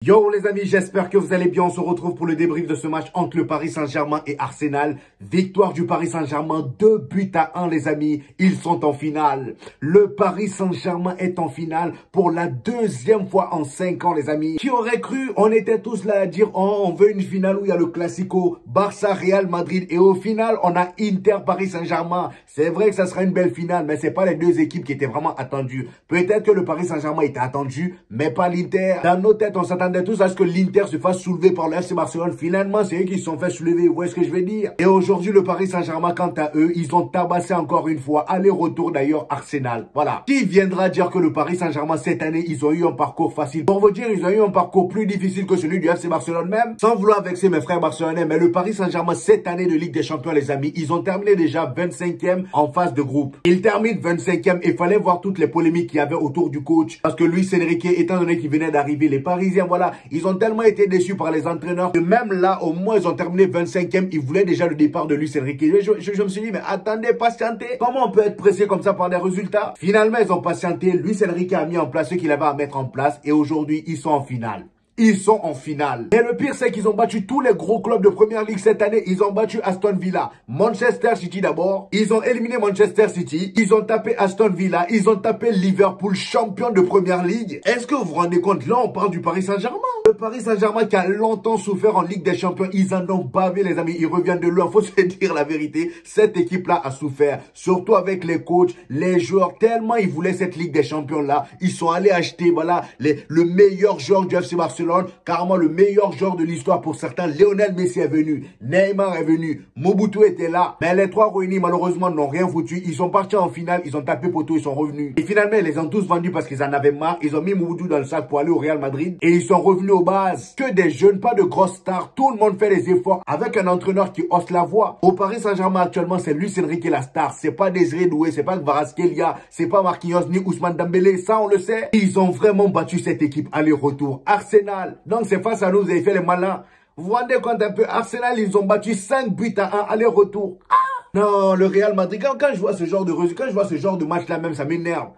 Yo les amis, j'espère que vous allez bien. On se retrouve pour le débrief de ce match entre le Paris Saint-Germain et Arsenal. Victoire du Paris Saint-Germain, 2-1 les amis. Ils sont en finale. Le Paris Saint-Germain est en finale pour la deuxième fois en 5 ans les amis. Qui aurait cru? On était tous là à dire oh, on veut une finale où il y a le Classico, Barça, Real Madrid. Et au final, on a Inter, Paris Saint-Germain. C'est vrai que ça sera une belle finale, mais c'est pas les deux équipes qui étaient vraiment attendues. Peut-être que le Paris Saint-Germain était attendu, mais pas l'Inter. Dans nos têtes, on s'attendait tous à ce que l'Inter se fasse soulever par le FC Barcelone. Finalement, c'est eux qui se sont fait soulever. Vous voyez ce que je veux dire? Et aujourd'hui, le Paris Saint-Germain, quant à eux, ils ont tabassé encore une fois. Aller-retour d'ailleurs, Arsenal. Voilà. Qui viendra dire que le Paris Saint-Germain, cette année, ils ont eu un parcours facile? Pour vous dire, ils ont eu un parcours plus difficile que celui du FC Barcelone même. Sans vouloir vexer mes frères barcelonais, mais le Paris Saint-Germain, cette année de Ligue des Champions, les amis, ils ont terminé déjà 25e en phase de groupe. Ils terminent 25e. Il fallait voir toutes les polémiques qu'il y avait autour du coach. Parce que Luis Enrique, étant donné qu'il venait d'arriver, les Parisiens, voilà, ils ont tellement été déçus par les entraîneurs que même là, au moins, ils ont terminé 25e. Ils voulaient déjà le départ de Luis Enrique. Je me suis dit, mais attendez, patientez. Comment on peut être pressé comme ça par des résultats? Finalement, ils ont patienté. Luis Enrique a mis en place ce qu'il avait à mettre en place. Et aujourd'hui, ils sont en finale. Ils sont en finale. Et le pire, c'est qu'ils ont battu tous les gros clubs de première ligue cette année. Ils ont battu Aston Villa, Manchester City d'abord. Ils ont éliminé Manchester City. Ils ont tapé Aston Villa. Ils ont tapé Liverpool, champion de première ligue. Est-ce que vous vous rendez compte? Là, on parle du Paris Saint-Germain. Le Paris Saint-Germain qui a longtemps souffert en Ligue des Champions. Ils en ont bavé, les amis. Ils reviennent de loin. Faut se dire la vérité. Cette équipe-là a souffert. Surtout avec les coachs, les joueurs. Tellement ils voulaient cette Ligue des Champions-là. Ils sont allés acheter, voilà, le meilleur joueur du FC Barcelone. Carrément le meilleur joueur de l'histoire pour certains. Lionel Messi est venu, Neymar est venu, Mobutu était là. Mais les trois réunis malheureusement n'ont rien foutu. Ils sont partis en finale, ils ont tapé poteau, ils sont revenus. Et finalement ils les ont tous vendus parce qu'ils en avaient marre. Ils ont mis Mobutu dans le sac pour aller au Real Madrid. Et ils sont revenus aux bases. Que des jeunes, pas de grosses stars. Tout le monde fait les efforts avec un entraîneur qui hausse la voix. Au Paris Saint-Germain actuellement c'est Luis Enrique la star. C'est pas Désiré Doué, c'est pas Kvaratskhelia, c'est pas Marquinhos ni Ousmane Dembélé. Ça on le sait. Ils ont vraiment battu cette équipe aller-retour. Arsenal. Donc c'est face à nous, vous avez fait les malins. Vous vous rendez compte un peu, Arsenal, ils ont battu 5-1 aller-retour. Ah non, le Real Madrid, quand je vois ce genre de résultat, quand je vois ce genre de match-là même, ça m'énerve.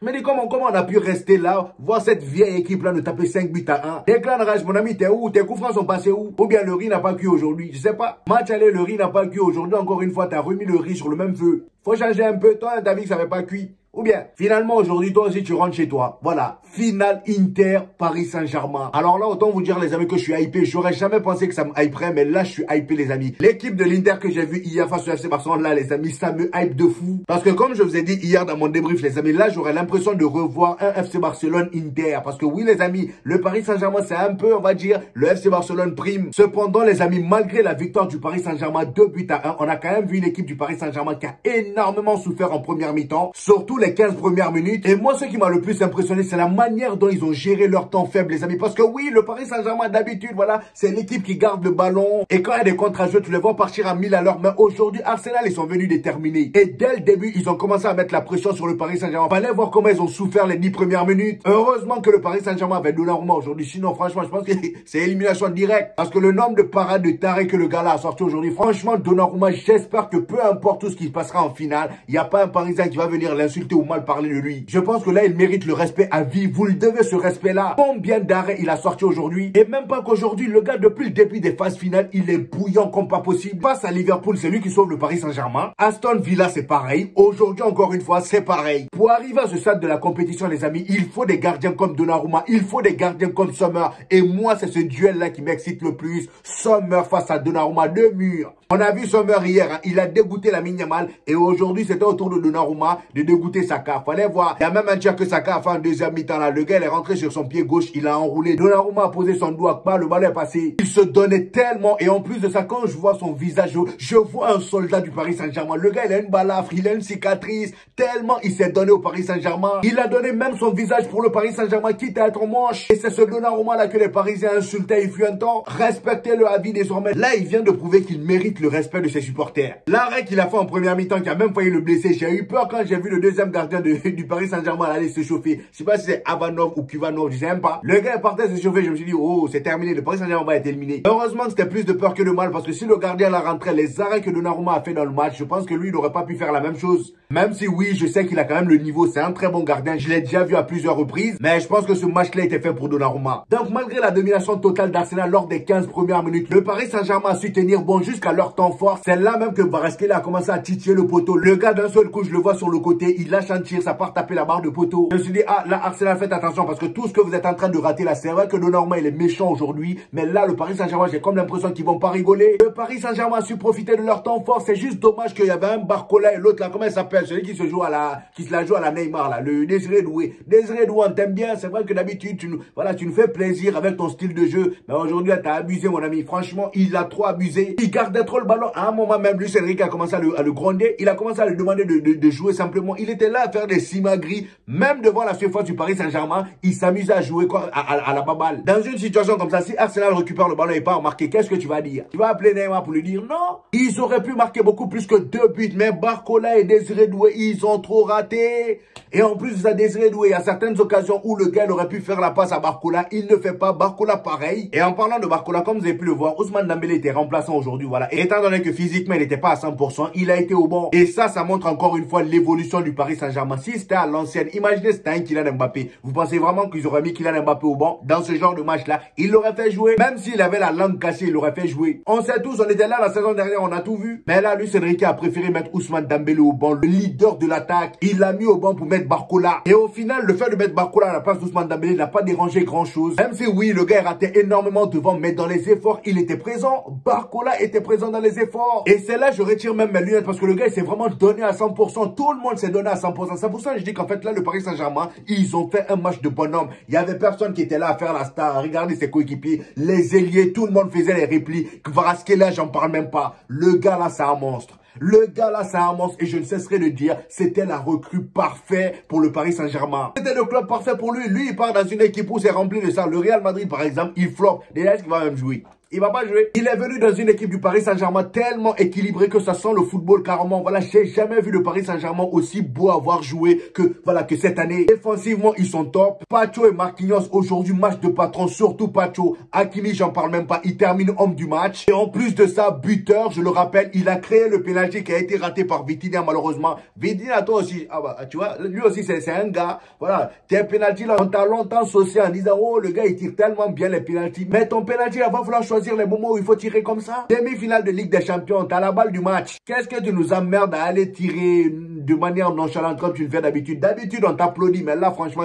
Je me dis comment on a pu rester là, voir cette vieille équipe-là nous taper 5-1. Declan Rice, mon ami, t'es où? Tes coups francs sont passés où? Ou bien le riz n'a pas cuit aujourd'hui? Je sais pas. Match aller, le riz n'a pas cuit aujourd'hui. Encore une fois, t'as remis le riz sur le même feu. Faut changer un peu. Toi, t'as vu que ça n'avait pas cuit. Ou bien, finalement, aujourd'hui, toi aussi, tu rentres chez toi. Voilà. Finale Inter, Paris Saint-Germain. Alors là, autant vous dire, les amis, que je suis hypé. J'aurais jamais pensé que ça me hyperait, mais là, je suis hypé, les amis. L'équipe de l'Inter que j'ai vue hier face au FC Barcelone, là, les amis, ça me hype de fou. Parce que comme je vous ai dit hier dans mon débrief, les amis, là, j'aurais l'impression de revoir un FC Barcelone Inter. Parce que oui, les amis, le Paris Saint-Germain, c'est un peu, on va dire, le FC Barcelone prime. Cependant, les amis, malgré la victoire du Paris Saint-Germain 2-1, on a quand même vu une équipe du Paris Saint-Germain qui a énormément souffert en première mi-temps. Surtout les 15 premières minutes. Et moi, ce qui m'a le plus impressionné, c'est la manière dont ils ont géré leur temps faible, les amis. Parce que oui, le Paris Saint-Germain, d'habitude, voilà, c'est l'équipe qui garde le ballon. Et quand il y a des contre à jouer, tu les vois partir à 1000 à l'heure. Mais aujourd'hui, Arsenal, ils sont venus déterminés. Et dès le début, ils ont commencé à mettre la pression sur le Paris Saint-Germain. Fallait voir comment ils ont souffert les 10 premières minutes. Heureusement que le Paris Saint-Germain avait Donnarumma aujourd'hui. Sinon, franchement, je pense que c'est élimination directe. Parce que le nombre de parades de taré que le gars là a sorti aujourd'hui, franchement, Donnarumma, j'espère que peu importe tout ce qui se passera en finale, il n'y a pas un Parisien qui va venir l'insulter ou mal parler de lui. Je pense que là, il mérite le respect à vie. Vous le devez, ce respect-là. Combien d'arrêts il a sorti aujourd'hui? Et même pas qu'aujourd'hui, le gars, depuis le début des phases finales, il est bouillant comme pas possible. Face à Liverpool, c'est lui qui sauve le Paris Saint-Germain. Aston Villa, c'est pareil. Aujourd'hui, encore une fois, c'est pareil. Pour arriver à ce stade de la compétition, les amis, il faut des gardiens comme Donnarumma. Il faut des gardiens comme Sommer. Et moi, c'est ce duel-là qui m'excite le plus. Sommer face à Donnarumma, deux murs. On a vu Sommer hier, hein. Il a dégoûté la Yamal. Et aujourd'hui, c'était au tour de Donnarumma de dégoûter Saka. Fallait voir. Il y a même un tir que Saka a fait en deuxième mi-temps là. Le gars, il est rentré sur son pied gauche. Il a enroulé. Donnarumma a posé son doigt. Le ballon est passé. Il se donnait tellement. Et en plus de ça, quand je vois son visage, je vois un soldat du Paris Saint-Germain. Le gars, il a une balafre. Il a une cicatrice. Tellement il s'est donné au Paris Saint-Germain. Il a donné même son visage pour le Paris Saint-Germain, quitte à être moche. Et c'est ce Donnarumma là que les Parisiens insultaient il fut un temps. Respectez-le à vie désormais. Là, il vient de prouver qu'il mérite mérite le respect de ses supporters. L'arrêt qu'il a fait en première mi-temps qui a même failli le blesser, j'ai eu peur quand j'ai vu le deuxième gardien du Paris Saint-Germain aller se chauffer. Je sais pas si c'est Avanov ou Kuvanov, je sais même pas. Le gars partait se chauffer, je me suis dit, oh, c'est terminé, le Paris Saint-Germain va être éliminé. Heureusement que c'était plus de peur que de mal parce que si le gardien la rentrait, les arrêts que Donnarumma a fait dans le match, je pense que lui, il n'aurait pas pu faire la même chose. Même si oui, je sais qu'il a quand même le niveau, c'est un très bon gardien, je l'ai déjà vu à plusieurs reprises, mais je pense que ce match-là était fait pour Donnarumma. Donc malgré la domination totale d'Arsenal lors des 15 premières minutes, le Paris Saint-Germain a su tenir bon jusqu'à leur temps fort. C'est là même que Kvaratskhelia a commencé à titiller le poteau. Le gars d'un seul coup, je le vois sur le côté, il lâche un tir, ça part taper la barre de poteau. Je me suis dit, ah là Arsenal, faites attention parce que tout ce que vous êtes en train de rater là, c'est vrai que Donnarumma il est méchant aujourd'hui, mais là le Paris Saint-Germain, j'ai comme l'impression qu'ils vont pas rigoler. Le Paris Saint-Germain a su profiter de leur temps fort, c'est juste dommage qu'il y avait un Barcola et l'autre là, comment il s'appelle, celui qui se joue à qui se la joue à la Neymar là, le Désiré Doué. Désiré Doué, on t'aime bien, c'est vrai que d'habitude tu nous fais plaisir avec ton style de jeu, mais aujourd'hui t'as abusé mon ami, franchement il a trop abusé, il gardait trop le ballon. À un moment même Luis Enrique a commencé à le gronder, il a commencé à lui demander de jouer simplement, il était là à faire des simagris, même devant la surface du Paris Saint-Germain, il s'amusait à jouer quoi, à la baballe. Dans une situation comme ça, si Arsenal récupère le ballon et pas remarqué, qu'est-ce que tu vas dire? Tu vas appeler Neymar pour lui dire non? Ils auraient pu marquer beaucoup plus que 2 buts, mais Barcola et Désiré Doué, ils ont trop raté. Et en plus, ça Désiré Doué, il y a certaines occasions où le gars aurait pu faire la passe à Barcola, il ne fait pas, Barcola pareil. Et en parlant de Barcola, comme vous avez pu le voir, Ousmane Dembélé était remplaçant aujourd'hui, voilà. Et étant donné que physiquement, il n'était pas à 100%, il a été au banc. Et ça montre encore une fois l'évolution du Paris Saint-Germain. Si c'était à l'ancienne, imaginez c'était un Kylian Mbappé. Vous pensez vraiment qu'ils auraient mis Kylian Mbappé au banc? Dans ce genre de match-là, il l'aurait fait jouer. Même s'il avait la langue cassée, il l'aurait fait jouer. On sait tous, on était là la saison dernière, on a tout vu. Mais là, Luis Enrique a préféré mettre Ousmane Dembélé au banc, le leader de l'attaque. Il l'a mis au banc pour mettre Barcola. Et au final, le fait de mettre Barcola à la place d'Ousmane Dembélé n'a pas dérangé grand-chose. Même si oui, le gars ratait énormément devant, mais dans les efforts, il était présent. Barcola était présent dans les efforts. Et c'est là, je retire même mes lunettes parce que le gars, il s'est vraiment donné à 100%. Tout le monde s'est donné à 100%. C'est pour ça que je dis qu'en fait, là, le Paris Saint-Germain, ils ont fait un match de bonhomme. Il y avait personne qui était là à faire la star. Regardez ses coéquipiers, les ailiers, tout le monde faisait les replis. Kvaratskhelia, j'en parle même pas. Le gars là, c'est un monstre. Le gars là, c'est un monstre et je ne cesserai de dire, c'était la recrue parfaite pour le Paris Saint-Germain. C'était le club parfait pour lui. Lui, il part dans une équipe où c'est rempli de ça. Le Real Madrid, par exemple, il floppe. Déjà, est-ce qu'il va même jouer? Il va pas jouer. Il est venu dans une équipe du Paris Saint-Germain tellement équilibrée que ça sent le football carrément. Voilà, j'ai jamais vu le Paris Saint-Germain aussi beau avoir joué que cette année. Défensivement, ils sont top. Pacho et Marquinhos, aujourd'hui, match de patron, surtout Pacho. Hakimi, j'en parle même pas. Il termine homme du match. Et en plus de ça, buteur, je le rappelle, il a créé le pénalty qui a été raté par Vitinha, malheureusement. Vitinha, toi aussi. Ah bah, tu vois, lui aussi, c'est un gars. Voilà, tes pénalty là, on t'a longtemps saucé en disant, oh, le gars, il tire tellement bien les pénalty. Mais ton pénalty, il va falloir choisir les moments où il faut tirer comme ça. Demi-finale de Ligue des Champions, t'as la balle du match. Qu'est-ce que tu nous emmerdes à aller tirer de manière nonchalante comme tu le fais d'habitude? D'habitude, on t'applaudit, mais là, franchement,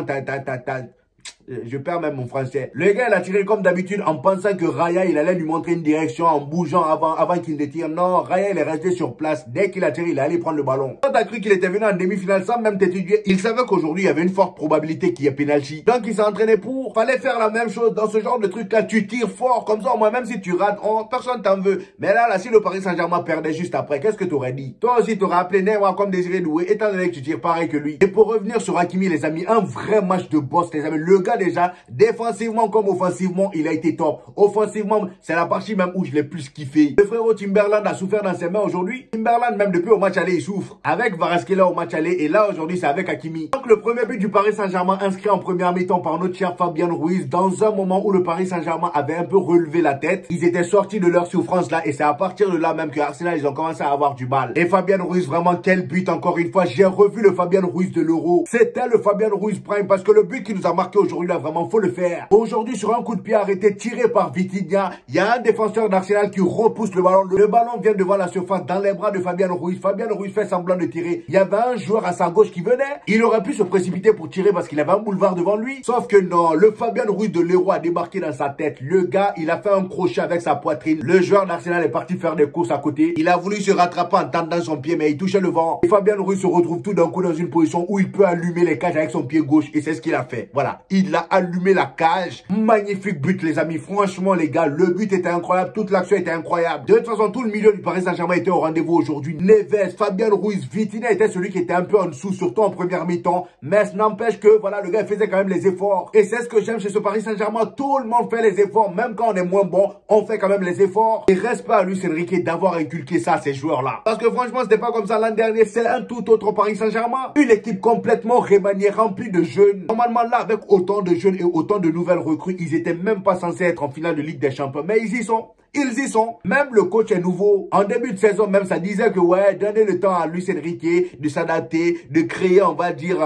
je perds même mon français. Le gars, il a tiré comme d'habitude en pensant que Raya, il allait lui montrer une direction en bougeant avant qu'il ne tire. Non, Raya, il est resté sur place. Dès qu'il a tiré, il est allé prendre le ballon. Quand t'as cru qu'il était venu en demi-finale sans même t'étudier, il savait qu'aujourd'hui, il y avait une forte probabilité qu'il y ait pénalty. Donc, il s'est entraîné pour. Fallait faire la même chose dans ce genre de truc-là. Tu tires fort comme ça. Moi, même si tu rates, personne t'en veut. Mais là, si le Paris Saint-Germain perdait juste après, qu'est-ce que t'aurais dit? Toi aussi, t'aurais appelé Neymar comme Désiré Doué, étant donné que tu tires pareil que lui. Et pour revenir sur Hakimi, les amis, un vrai match de boss, les amis. Le gars, déjà, défensivement comme offensivement, il a été top. Offensivement, c'est la partie même où je l'ai plus kiffé. Le frérot Timberland a souffert dans ses mains aujourd'hui. Timberland, même depuis au match aller, il souffre. Avec Kvaratskhelia au match aller, et là aujourd'hui, c'est avec Hakimi. Donc le premier but du Paris Saint-Germain inscrit en première mi-temps par notre cher Fabien Ruiz, dans un moment où le Paris Saint-Germain avait un peu relevé la tête. Ils étaient sortis de leur souffrance là, et c'est à partir de là même que Arsenal, ils ont commencé à avoir du mal. Et Fabien Ruiz, vraiment, quel but encore une fois. J'ai revu le Fabien Ruiz de l'Euro. C'était le Fabien Ruiz prime, parce que le but qui nous a marqué aujourd'hui là, vraiment, faut le faire. Aujourd'hui, sur un coup de pied arrêté tiré par Vitinha, il y a un défenseur d'Arsenal qui repousse le ballon. Le ballon vient devant la surface dans les bras de Fabien Ruiz. Fabien Ruiz fait semblant de tirer. Il y avait un joueur à sa gauche qui venait. Il aurait pu se précipiter pour tirer parce qu'il avait un boulevard devant lui. Sauf que non, le Fabien Ruiz de l'Euro a débarqué dans sa tête. Le gars, il a fait un crochet avec sa poitrine. Le joueur d'Arsenal est parti faire des courses à côté. Il a voulu se rattraper en tendant son pied, mais il touchait le vent. Et Fabien Ruiz se retrouve tout d'un coup dans une position où il peut allumer les cages avec son pied gauche. Et c'est ce qu'il a fait. Voilà, il il a allumé la cage. Magnifique but, les amis. Franchement, les gars, le but était incroyable. Toute l'action était incroyable. De toute façon, tout le milieu du Paris Saint-Germain était au rendez-vous aujourd'hui. Neves, Fabien Ruiz, Vitinha était celui qui était un peu en dessous, surtout en première mi-temps. Mais ce n'empêche que, voilà, le gars faisait quand même les efforts. Et c'est ce que j'aime chez ce Paris Saint-Germain. Tout le monde fait les efforts. Même quand on est moins bon, on fait quand même les efforts. Et reste pas à Luis Enrique d'avoir inculqué ça à ces joueurs-là. Parce que franchement, c'était pas comme ça l'an dernier. C'est un tout autre Paris Saint-Germain. Une équipe complètement remaniée, remplie de jeunes. Normalement, là, avec autant de jeunes et autant de nouvelles recrues, ils étaient même pas censés être en finale de Ligue des Champions. Mais ils y sont. Ils y sont. Même le coach est nouveau. En début de saison, même, ça disait que, ouais, donnez le temps à Luis Enrique de s'adapter, de créer, on va dire,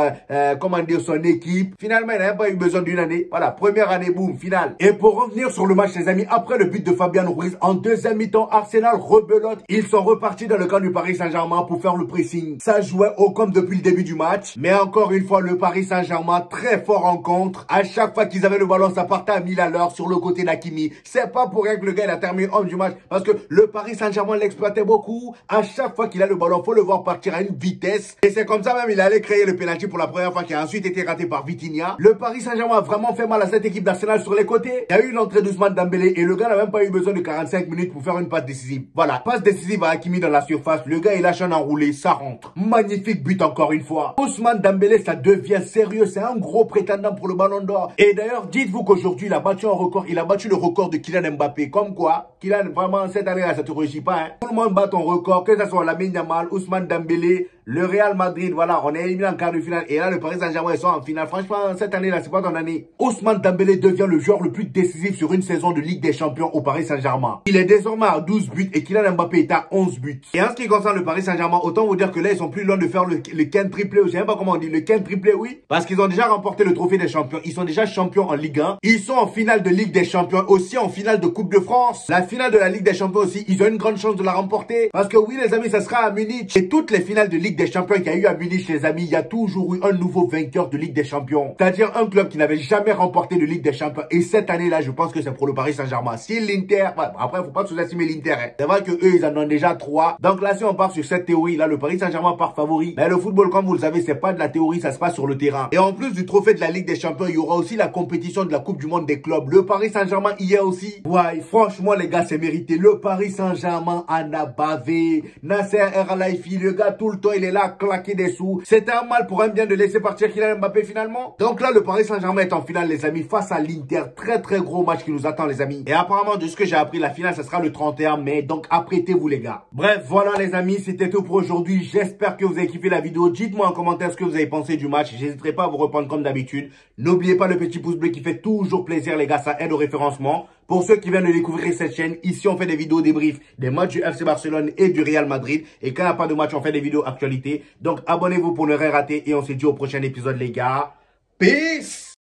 comment dire, son équipe. Finalement, il n'a même pas eu besoin d'une année. Voilà, première année, boum, finale. Et pour revenir sur le match, les amis, après le but de Fabien Ruiz, en deuxième mi-temps, Arsenal rebelote. Ils sont repartis dans le camp du Paris Saint-Germain pour faire le pressing. Ça jouait au comme depuis le début du match. Mais encore une fois, le Paris Saint-Germain, très fort en contre. À chaque fois qu'ils avaient le ballon, ça partait à 1000 à l'heure sur le côté d'Hakimi. C'est pas pour rien que le gars, il a terminé homme du match, parce que le Paris Saint-Germain l'exploitait beaucoup. À chaque fois qu'il a le ballon, faut le voir partir à une vitesse. Et c'est comme ça même, il allait créer le penalty pour la première fois, qui a ensuite été raté par Vitinha. Le Paris Saint-Germain a vraiment fait mal à cette équipe d'Arsenal sur les côtés. Il y a eu l'entrée d'Ousmane Dembélé et le gars n'a même pas eu besoin de 45 minutes pour faire une passe décisive. Voilà, passe décisive à Hakimi dans la surface. Le gars, il lâche un enroulé, ça rentre. Magnifique but encore une fois. Ousmane Dembélé, ça devient sérieux. C'est un gros prétendant pour le Ballon d'Or. Et d'ailleurs, dites-vous qu'aujourd'hui, il a battu un record. Il a battu le record de Kylian Mbappé. Comme quoi, Kylian, vraiment, cette année-là, ça te réussit pas, hein. Tout le monde bat ton record, que ce soit Lamine Yamal, Ousmane Dembélé, le Real Madrid, voilà, on est éliminé en quart de finale. Et là, le Paris Saint-Germain, ils sont en finale. Franchement, cette année-là, c'est pas ton année. Ousmane Dembélé devient le joueur le plus décisif sur une saison de Ligue des Champions au Paris Saint-Germain. Il est désormais à 12 buts et Kylian Mbappé est à 11 buts. Et en ce qui concerne le Paris Saint-Germain, autant vous dire que là, ils sont plus loin de faire le Ken triplé. Je sais même pas comment on dit, le Ken triplé, oui. Parce qu'ils ont déjà remporté le trophée des champions. Ils sont déjà champions en Ligue 1. Ils sont en finale de Ligue des Champions, aussi en finale de Coupe de France. La finale de la Ligue des Champions aussi, ils ont une grande chance de la remporter. Parce que oui, les amis, ça sera à Munich. Et toutes les finales de Ligue des Champions qu'il y a eu à Munich, les amis, il y a toujours eu un nouveau vainqueur de Ligue des Champions. C'est-à-dire un club qui n'avait jamais remporté de Ligue des Champions. Et cette année-là, je pense que c'est pour le Paris Saint-Germain. Si l'Inter, ouais, après, faut pas sous-estimer l'Inter, hein. C'est vrai que eux, ils en ont déjà 3. Donc là, si on part sur cette théorie, là, le Paris Saint-Germain part favori. Mais le football, comme vous le savez, c'est pas de la théorie, ça se passe sur le terrain. Et en plus du trophée de la Ligue des Champions, il y aura aussi la compétition de la Coupe du Monde des clubs. Le Paris Saint-Germain y est aussi. Ouais, franchement, les gars, c'est mérité. Le Paris Saint-Germain en a bavé. Nasser El-Khelaifi, le gars, tout le temps, il est là à claquer des sous. C'était un mal pour un bien de laisser partir Kylian Mbappé finalement. Donc là, le Paris Saint-Germain est en finale, les amis, face à l'Inter. Très, très gros match qui nous attend, les amis. Et apparemment, de ce que j'ai appris, la finale, ça sera le 31 mai. Donc, apprêtez-vous, les gars. Bref, voilà, les amis, c'était tout pour aujourd'hui. J'espère que vous avez kiffé la vidéo. Dites-moi en commentaire ce que vous avez pensé du match. J'hésiterai pas à vous reprendre comme d'habitude. N'oubliez pas le petit pouce bleu qui fait toujours plaisir, les gars. Ça aide au référencement. Pour ceux qui viennent de découvrir cette chaîne, ici on fait des vidéos débriefs des matchs du FC Barcelone et du Real Madrid. Et quand il n'y a pas de match, on fait des vidéos actualités. Donc abonnez-vous pour ne rien rater et on se dit au prochain épisode, les gars. Peace!